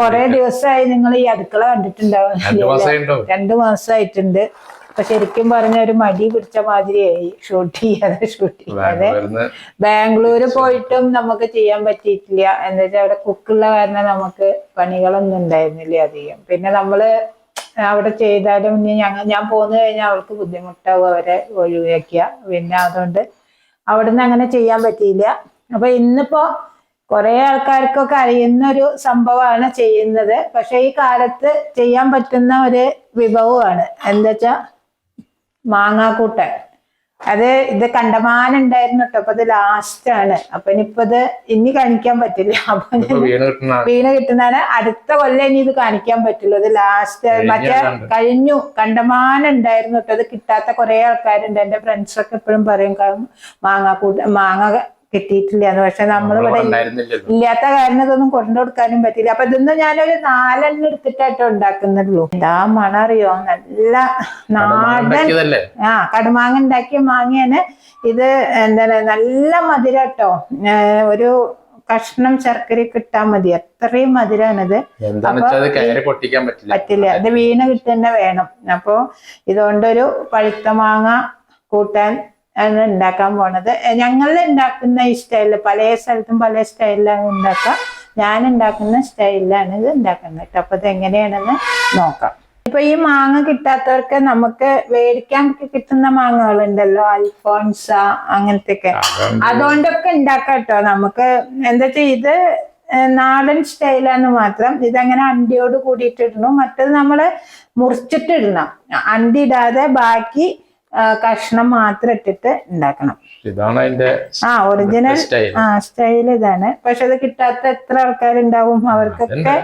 കൊറേ ദിവസമായി നിങ്ങൾ ഈ അടുക്കള കണ്ടിട്ടുണ്ടാവും. 2 മാസമായിട്ടുണ്ട്. അപ്പൊ ശരിക്കും പറഞ്ഞ ഒരു മടി പിടിച്ച മാതിരിയായി ഷൂട്ട് ചെയ്യാതെ. ബാംഗ്ലൂര് പോയിട്ടും നമുക്ക് ചെയ്യാൻ പറ്റിയിട്ടില്ല. എന്താ വെച്ചാൽ അവിടെ കുക്കുള്ള കാരണം നമുക്ക് പണികളൊന്നും ഉണ്ടായിരുന്നില്ല അധികം. പിന്നെ നമ്മള് അവിടെ ചെയ്താലും ഞാൻ പോന്നു കഴിഞ്ഞാൽ അവൾക്ക് ബുദ്ധിമുട്ടാവും, അവരെ ഒഴിവാക്കിയ. പിന്നെ അതുകൊണ്ട് അവിടുന്ന് അങ്ങനെ ചെയ്യാൻ പറ്റിയില്ല. അപ്പൊ ഇന്നിപ്പോ കുറെ ആൾക്കാർക്കൊക്കെ അറിയുന്ന ഒരു സംഭവമാണ് ചെയ്യുന്നത്. പക്ഷെ ഈ കാലത്ത് ചെയ്യാൻ പറ്റുന്ന ഒരു വിഭവമാണ്. എന്താ വെച്ചാ മാങ്ങാക്കൂട്ടൻ. ഇത് കണ്ടമാനം ഉണ്ടായിരുന്നു കേട്ടോ. അപ്പൊ അത് ലാസ്റ്റ് ആണ്. അപ്പൊ ഇനിയിപ്പത് ഇനി കാണിക്കാൻ പറ്റില്ല. അപ്പൊ വീണ് കിട്ടുന്നതാണ്. അടുത്ത കൊല്ലം ഇനി ഇത് കാണിക്കാൻ പറ്റുള്ളൂ. അത് ലാസ്റ്റ് മറ്റേ കഴിഞ്ഞു. കണ്ടമാനം ഉണ്ടായിരുന്നു കേട്ടോ. അത് കിട്ടാത്ത കുറെ ആൾക്കാരുണ്ട്. എന്റെ ഫ്രണ്ട്സൊക്കെ എപ്പോഴും പറയും മാങ്ങ കിട്ടിയിട്ടില്ല എന്ന്. പക്ഷെ നമ്മളിവിടെ ഇല്ലാത്ത കാരണം ഇതൊന്നും കൊണ്ടുകൊടുക്കാനും പറ്റില്ല. അപ്പൊ ഇതൊന്നും ഞാനൊരു 4 എടുത്തിട്ടായിട്ടോ ഉണ്ടാക്കുന്നുള്ളൂ. എന്താ മണം അറിയോ? നല്ല നാടൻ കടുമാങ്ങ ഉണ്ടാക്കിയ മാങ്ങയാണ് ഇത്. എന്താണ് നല്ല മധുരം കേട്ടോ. ഒരു കഷ്ണം ശർക്കര കിട്ടാൻ മതി, അത്രയും മധുരാണിത്. പറ്റില്ല, ഇത് വീണ് കിട്ടുന്ന വേണം. അപ്പൊ ഇതുകൊണ്ടൊരു പഴുത്ത മാങ്ങ കൂട്ടാൻ ആണ് ഉണ്ടാക്കാൻ പോണത്. ഞങ്ങൾ ഉണ്ടാക്കുന്ന ഈ സ്റ്റൈലില്, പല സ്ഥലത്തും പല സ്റ്റൈലിലാണ് ഉണ്ടാക്കുക. ഞാൻ ഉണ്ടാക്കുന്ന സ്റ്റൈലിലാണ് ഇത് ഉണ്ടാക്കുന്നത്. അപ്പൊ ഇത് എങ്ങനെയാണെന്ന് നോക്കാം. ഇപ്പൊ ഈ മാങ്ങ കിട്ടാത്തവർക്ക് നമുക്ക് മേടിക്കാൻ കിട്ടുന്ന മാങ്ങകളുണ്ടല്ലോ, അൽഫോൺസ അങ്ങനത്തെ ഒക്കെ, അതുകൊണ്ടൊക്കെ ഉണ്ടാക്കാം കേട്ടോ. നമുക്ക് എന്താ വെച്ചാൽ ഇത് നാടൻ സ്റ്റൈലാന്ന് മാത്രം. ഇതങ്ങനെ അണ്ടിയോട് കൂടിയിട്ട് ഇടണം. മറ്റത് നമ്മള് മുറിച്ചിട്ടിടണം. അണ്ടി ഇടാതെ ബാക്കി കഷ്ണം മാത്രം ഇട്ടിട്ട് ഉണ്ടാക്കണം. ഇതാണ് അതിന്റെ ഒറിജിനൽ സ്റ്റൈൽ ഇതാണ്. പക്ഷെ അത് കിട്ടാത്ത എത്ര ആൾക്കാരുണ്ടാവും. അവർക്കൊക്കെ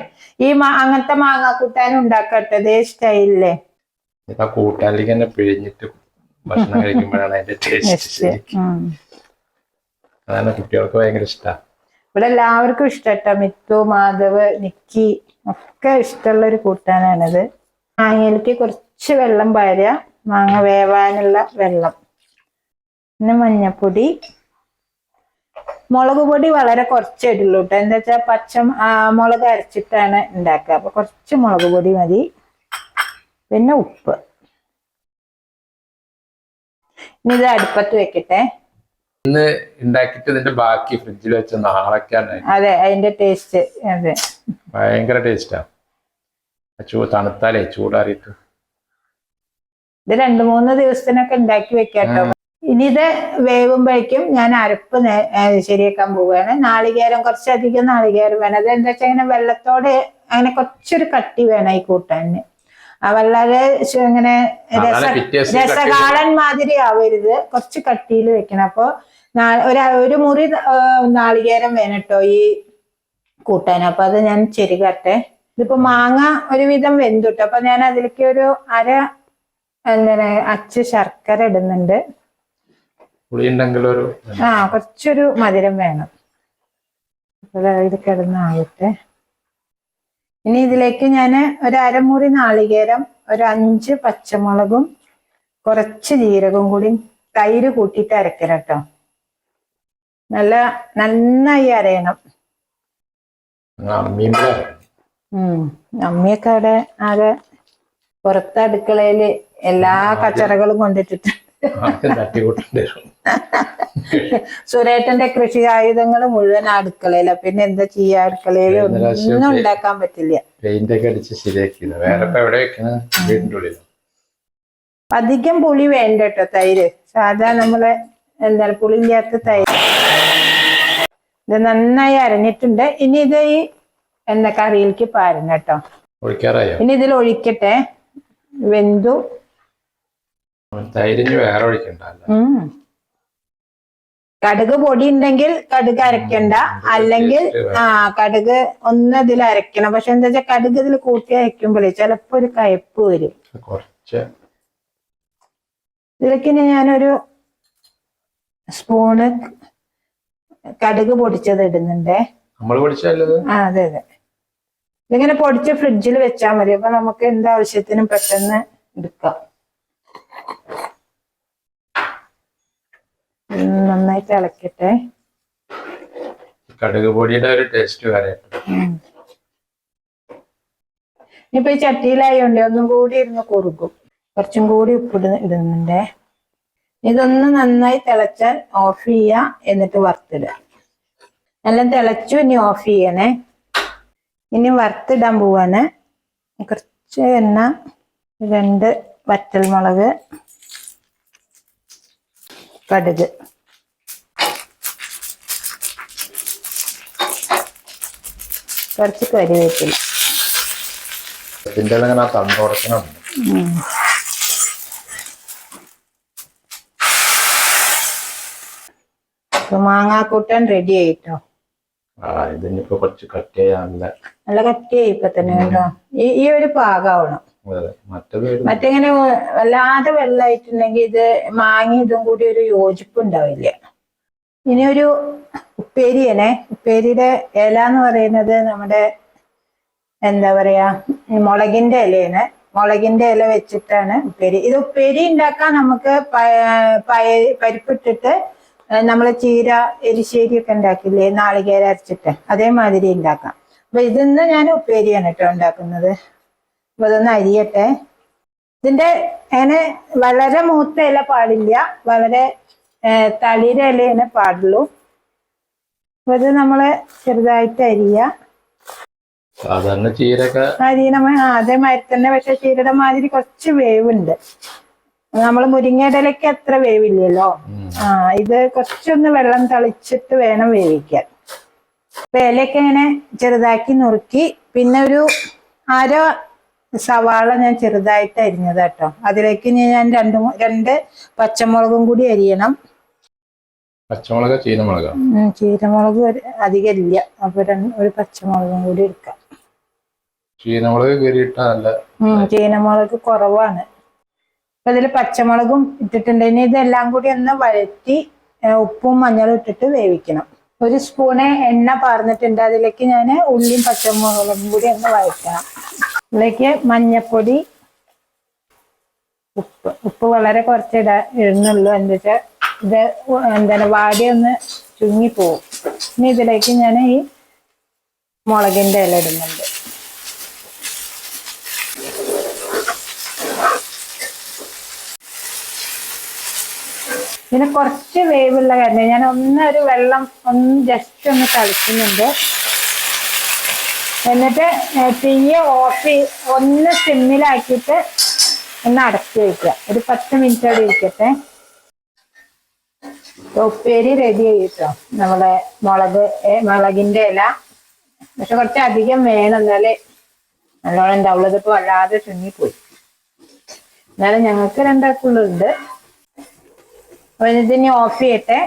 ഈ അങ്ങനത്തെ മാങ്ങ കൂട്ടാനും ഉണ്ടാക്കട്ടെ ഇതേ സ്റ്റൈലിലെ. കൂട്ടാനിലേക്ക് തന്നെ പിഴിഞ്ഞിട്ട് ഭക്ഷണം കഴിക്കുമ്പോഴാണ് അതിന്റെ ടേസ്റ്റ്. അതാണ് കുട്ടികൾക്ക് ഭയങ്കര ഇഷ്ടമാണ്. ഇവിടെ എല്ലാവർക്കും ഇഷ്ടട്ടോ. മിത്തു, മാധവ്, നിക്കി ഒക്കെ ഇഷ്ടമുള്ള ഒരു കൂട്ടാനാണിത്. മാങ്ങയിലേക്ക് കുറച്ച് വെള്ളം പാരുക, മാങ്ങ വേവാനുള്ള വെള്ളം, പിന്നെ മഞ്ഞപ്പൊടി, മുളക് പൊടി വളരെ കുറച്ചേ ഇടുള്ളൂ കേട്ടോ. എന്താ വെച്ചാൽ മുളക് അരച്ചിട്ടാണ് ഉണ്ടാക്കുക. അപ്പൊ കുറച്ച് മുളക് പൊടി മതി. പിന്നെ ഉപ്പ്. ഇനി ഇത് അടുപ്പത്ത് വെക്കട്ടെ. ഇന്ന് ഉണ്ടാക്കിട്ട് ഇതിന്റെ ബാക്കി ഫ്രിഡ്ജിൽ വെച്ച നാളൊക്കെയാണ്. അതെ, അതിന്റെ ടേസ്റ്റ് അതെ ഭയങ്കര ടേസ്റ്റാ. തണുത്താലേ ചൂടാറിയിട്ട് ഇത് 2-3 ദിവസത്തിനൊക്കെ ഉണ്ടാക്കി വെക്കാട്ടോ. ഇനി ഇത് വേവുമ്പോഴേക്കും ഞാൻ അരപ്പ് ശരിയാക്കാൻ പോവുകയാണ്. നാളികേരം, കുറച്ചധികം നാളികേരം വേണം. അത് എന്താ വെച്ചാൽ ഇങ്ങനെ വെള്ളത്തോടെ അങ്ങനെ കുറച്ചൊരു കട്ടി വേണം ഈ കൂട്ടാന്. വളരെ ഇങ്ങനെ രസകാളൻ മാതിരി ആവരുത്, കുറച്ച് കട്ടിയിൽ വെക്കണം. അപ്പൊ ഒരു മുറി നാളികേരം വേണം കേട്ടോ ഈ കൂട്ടാൻ. അപ്പൊ അത് ഞാൻ ചെരുകട്ടെ. ഇതിപ്പോ മാങ്ങ ഒരുവിധം വെന്തുട്ടോ. അപ്പൊ ഞാൻ അതിലേക്ക് ഒരു അച്ച് ശർക്കര ഇടുന്നുണ്ട്. കുറച്ചൊരു മധുരം വേണം. ഇത് കിടന്നാവട്ടെ. ഇനി ഇതിലേക്ക് ഞാൻ ഒരു അരമുറി നാളികേരം, ഒരു 5 പച്ചമുളകും കുറച്ച് ജീരകവും കൂടി തൈര് കൂട്ടിയിട്ട് അരക്കണം കേട്ടോ. നന്നായി അരയണം. അമ്മിയൊക്കെ അവിടെ ആകെ പുറത്തെ അടുക്കളയില് എല്ലാ കച്ചറകളും കൊണ്ടിട്ടിട്ട് സുരേട്ടന്റെ കൃഷി ആയുധങ്ങൾ മുഴുവൻ അടുക്കളയില. പിന്നെ എന്താ ചെയ്യാ, അടുക്കളയില് ഒന്നും ഉണ്ടാക്കാൻ പറ്റില്ല. അധികം പുളി വേണ്ട കേട്ടോ. തൈര് സാധാ നമ്മള് പുളിയില്ലാത്ത തൈര്. ഇത് നന്നായി അരഞ്ഞിട്ടുണ്ട്. ഇനി ഇത് ഈ കറിയിലേക്ക് പാരണം കേട്ടോ. ഇനി ഇതിൽ ഒഴിക്കട്ടെ. വെന്തു. കടുക് പൊടി ഉണ്ടെങ്കിൽ കടുക് അരക്കണ്ട, അല്ലെങ്കിൽ കടുക് ഒന്ന് ഇതിൽ അരക്കണം. പക്ഷെ എന്താ വെച്ചാൽ കടുക് ഇതിൽ കൂട്ടി അരക്കുമ്പോഴേ ചിലപ്പോ ഒരു കയ്പ്പ് വരും. ഇതിലേക്ക് ഞാനൊരു സ്പൂണ് കടുക് പൊടിച്ചത് ഇടുന്നുണ്ടേ. അതെ അതെ. ഇതിങ്ങനെ പൊടിച്ച് ഫ്രിഡ്ജിൽ വെച്ചാൽ മതി. അപ്പൊ നമുക്ക് എന്താവശ്യത്തിനും പെട്ടെന്ന് എടുക്കാം. നന്നായിട്ട് ഇളക്കട്ടെ. കടുക് പൊടിയുടെ ഒരു ടേസ്റ്റ് വരട്ടെ. ഇനിയിപ്പോ ഈ ചട്ടിയിലായോണ്ട് ഒന്നും കൂടി ഇരുന്ന് കുറുക്കും. കുറച്ചും കൂടി ഇടുന്നുണ്ടേ. ഇതൊന്ന് നന്നായി തിളച്ചാൽ ഓഫ് ചെയ്യുക, എന്നിട്ട് വറുത്തിടുക. എല്ലാം തിളച്ചു, ഇനി ഓഫ് ചെയ്യണേ. ഇനി വറുത്തിടാൻ പോവാണ്. കുറച്ച് എണ്ണ, 2 വറ്റൽമുളക്, കടുക്, കുറച്ച് കറിവേപ്പില. മാങ്ങാക്കൂട്ടൻ റെഡി ആയിട്ടോ. ഇതിനിപ്പോ കുറച്ച് കട്ടിയാണല്ലേ, നല്ല കട്ടിയായി ഇപ്പൊ തന്നെ കേട്ടോ. ഈ ഒരു പാകാവണം. മറ്റെങ്ങനെ വല്ലാതെ വെള്ളമായിട്ടുണ്ടെങ്കിൽ ഇത് മാങ്ങ ഇതും കൂടി ഒരു യോജിപ്പ് ഉണ്ടാവില്ല. ഇനി ഒരു ഉപ്പേരിയനെ, ഉപ്പേരിയുടെ ഇല എന്ന് പറയുന്നത് നമ്മുടെ എന്താ പറയാ, മുളകിന്റെ ഇലയാണ്. മുളകിന്റെ ഇല വെച്ചിട്ടാണ് ഉപ്പേരി. ഇത് ഉപ്പേരി ഉണ്ടാക്കാൻ നമുക്ക് പരിപ്പിട്ടിട്ട് നമ്മള് ചീര എരിശ്ശേരി ഒക്കെ ഉണ്ടാക്കില്ലേ, നാളികേര അരച്ചിട്ട്, അതേമാതിരി ഉണ്ടാക്കാം. അപ്പൊ ഇതിന്ന് ഞാൻ ഉപ്പേരിയാണ് കേട്ടോ ഉണ്ടാക്കുന്നത്. അപ്പൊ ഇതൊന്ന് അരിയട്ടെ. ഇതിന്റെ അങ്ങനെ വളരെ മൂത്ത ഇല പാടില്ല, വളരെ തളിര ഇലയെ പാടുള്ളൂ. അപ്പൊ ഇത് നമ്മള് ചെറുതായിട്ട് അരിയ. സാധാരണ ചീരൊക്കെ അതേമാതിരി തന്നെ, പക്ഷെ ചീരയുടെ മാതിരി കുറച്ച് വേവുണ്ട്. നമ്മള് മുരിങ്ങയുടെ ഇലയ്ക്ക് അത്ര വേവില്ലല്ലോ. ഇത് കുറച്ചൊന്ന് വെള്ളം തളിച്ചിട്ട് വേണം വേവിക്കാൻ. അപ്പൊ ഇലയൊക്കെ ഇങ്ങനെ ചെറുതാക്കി നുറുക്കി, പിന്നെ ഒരു 1/2 സവാള ഞാൻ ചെറുതായിട്ട് അരിഞ്ഞത് കേട്ടോ. അതിലേക്ക് ഞാൻ 2 പച്ചമുളകും കൂടി അരിയണം. പച്ചമുളക്, ചീരമുളക് അധികം ഇല്ല, അപ്പൊ ഒരു പച്ചമുളകും കൂടി എടുക്കാം. ചീനമുളക് കുറവാണ്. അപ്പൊ ഇതിൽ പച്ചമുളകും ഇട്ടിട്ടുണ്ട്. ഇനി ഇതെല്ലാം കൂടി ഒന്ന് വഴറ്റി ഉപ്പും മഞ്ഞളും ഇട്ടിട്ട് വേവിക്കണം. 1 സ്പൂണ് എണ്ണ പാർന്നിട്ടുണ്ട്. അതിലേക്ക് ഞാൻ ഉള്ളിയും പച്ചമുളകും കൂടി ഒന്ന് വഴറ്റണം. ഇതിലേക്ക് മഞ്ഞപ്പൊടി, ഉപ്പ് വളരെ കുറച്ച് ഇടുന്നുള്ളൂ. എന്താ വെച്ചാൽ ഇത് എന്താണ് വാടി ഒന്ന് ചുങ്ങിപ്പോവും. ഇനി ഇതിലേക്ക് ഞാൻ ഈ മുളകിന്റെ ഇല ഇടുന്നുണ്ട്. ഇതിന് കുറച്ച് വേവുള്ള കാരണം ഞാൻ ഒരു വെള്ളം ജസ്റ്റ് ഒന്ന് തളിക്കുന്നുണ്ട്. എന്നിട്ട് തീയെ ഒന്ന് സിമ്മിലാക്കിയിട്ട് ഒന്ന് അടച്ചു വയ്ക്കുക. ഒരു 10 മിനിറ്റ് അവിടെ ഇരിക്കട്ടെ. ഉപ്പേരി റെഡി ആയിട്ടോ. നമ്മളെ മുളകിന്റെ ഇല, പക്ഷെ കുറച്ച് അധികം വേണം, എന്നാലേ നല്ലോണം ഉണ്ടാവുള്ളൂ. ഇതിപ്പോ വല്ലാതെ ചുങ്ങിപ്പോയി. എന്നാലും ഞങ്ങൾക്ക് 2 അപ്പൊ ഇതിനി ഓഫ് ചെയ്യട്ടെ.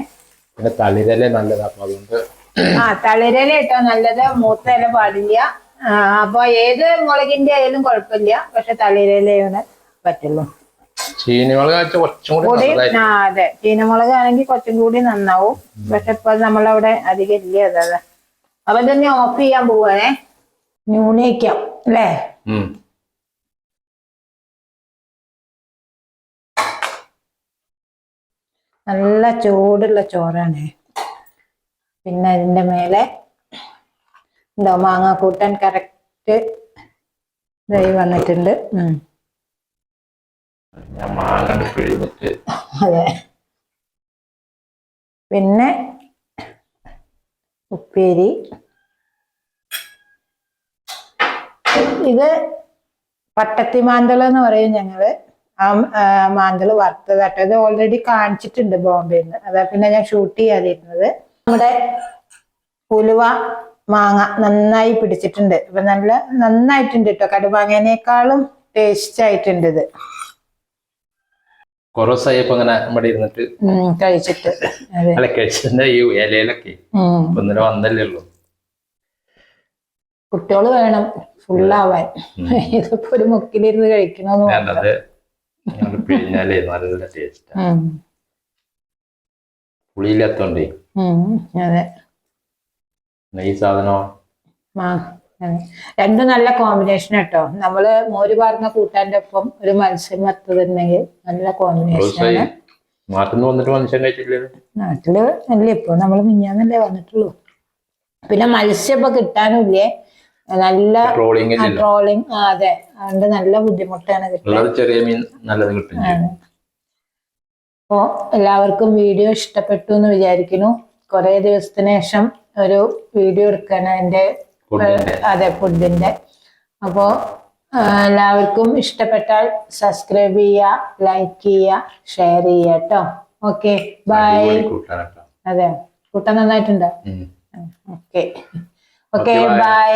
തളിരല നല്ലതാ, അതുകൊണ്ട് തളിരല കേട്ടോ നല്ലത്, മൂത്ത ഇല പാടില്ല. അപ്പൊ ഏത് മുളകിന്റെ ആയാലും കുഴപ്പമില്ല, പക്ഷെ തളിരലയാണ് പറ്റുള്ളൂ. അതെ, ചീനമുളക് ആണെങ്കിൽ കുറച്ചും കൂടി നന്നാവും. പക്ഷെ ഇപ്പൊ നമ്മളവിടെ അധികം ഇല്ല. അതാ അപ്പൊ ഇതൊന്ന് ഓഫ് ചെയ്യാൻ പോവാണേ. ന്യൂണിക്കാം അല്ലേ? നല്ല ചൂടുള്ള ചോറാണ്. പിന്നെ അതിന്റെ മേലെ എന്തോ മാങ്ങാക്കൂട്ടാൻ കറക്റ്റ് ഇതായി വന്നിട്ടുണ്ട്. അതെ, പിന്നെ ഉപ്പേരി. ഇത് പട്ടത്തി മാന്തള എന്ന് പറയും ഞങ്ങള്. മാന്തള് വറുത്തതാട്ടോ. ഇത് ഓൾറെഡി കാണിച്ചിട്ടുണ്ട് ബോംബെന്ന്. അതാ പിന്നെ ഞാൻ ഷൂട്ട് ചെയ്യാതിരുന്നത്. നമ്മുടെ ഉലുവ മാങ്ങ നന്നായി പിടിച്ചിട്ടുണ്ട്. ഇപ്പൊ നന്നായിട്ടുണ്ട് കേട്ടോ. കടുമാങ്ങേനേക്കാളും ടേസ്റ്റ് ആയിട്ടുണ്ട് ഇത്. കഴിച്ചിട്ട് കുട്ടികള് വേണം ഫുള്ളാവാൻ. ഇതിപ്പോ ഒരു മുക്കിലിരുന്ന് കഴിക്കണമെന്ന് നല്ല ടേസ്റ്റ്. പുളിയില്ലാത്തോണ്ടേ. അതെ, ഈ സാധനോ രണ്ടും നല്ല കോമ്പിനേഷൻ കേട്ടോ. നമ്മള് മോര് പാർന്ന കൂട്ടാന്റെ ഒപ്പം ഒരു മത്സ്യം വറുത്തതുണ്ടെങ്കിൽ നല്ല കോമ്പിനേഷനാണ്. നാട്ടിൽ വന്നിട്ട് മനുഷ്യൻ കഴിച്ചില്ലേ? നാട്ടില് അല്ലേ, ഇപ്പൊ നമ്മള് മിഞ്ഞാന്നല്ലേ വന്നിട്ടുള്ളൂ. പിന്നെ മത്സ്യം ഇപ്പൊ കിട്ടാനുമില്ലേ, നല്ല ട്രോളിങ്. അതെ, അതുകൊണ്ട് നല്ല ബുദ്ധിമുട്ടാണ് കിട്ടുന്നത്. ചെറിയ മീൻ നല്ലത് കിട്ടും. അപ്പോ എല്ലാവർക്കും വീഡിയോ ഇഷ്ടപ്പെട്ടു എന്ന് വിചാരിക്കുന്നു. കുറെ ദിവസത്തിന് ശേഷം ഒരു വീഡിയോ എടുക്കാണ് എന്റെ ഫുഡിന്റെ. അപ്പോ എല്ലാവർക്കും ഇഷ്ടപ്പെട്ടാൽ സബ്സ്ക്രൈബ് ചെയ്യുക, ലൈക്ക് ചെയ്യുക, ഷെയർ ചെയ്യുക കേട്ടോ. Okay, bye. അതെ, കൂട്ടാൻ നന്നായിട്ടുണ്ട്. Okay, by.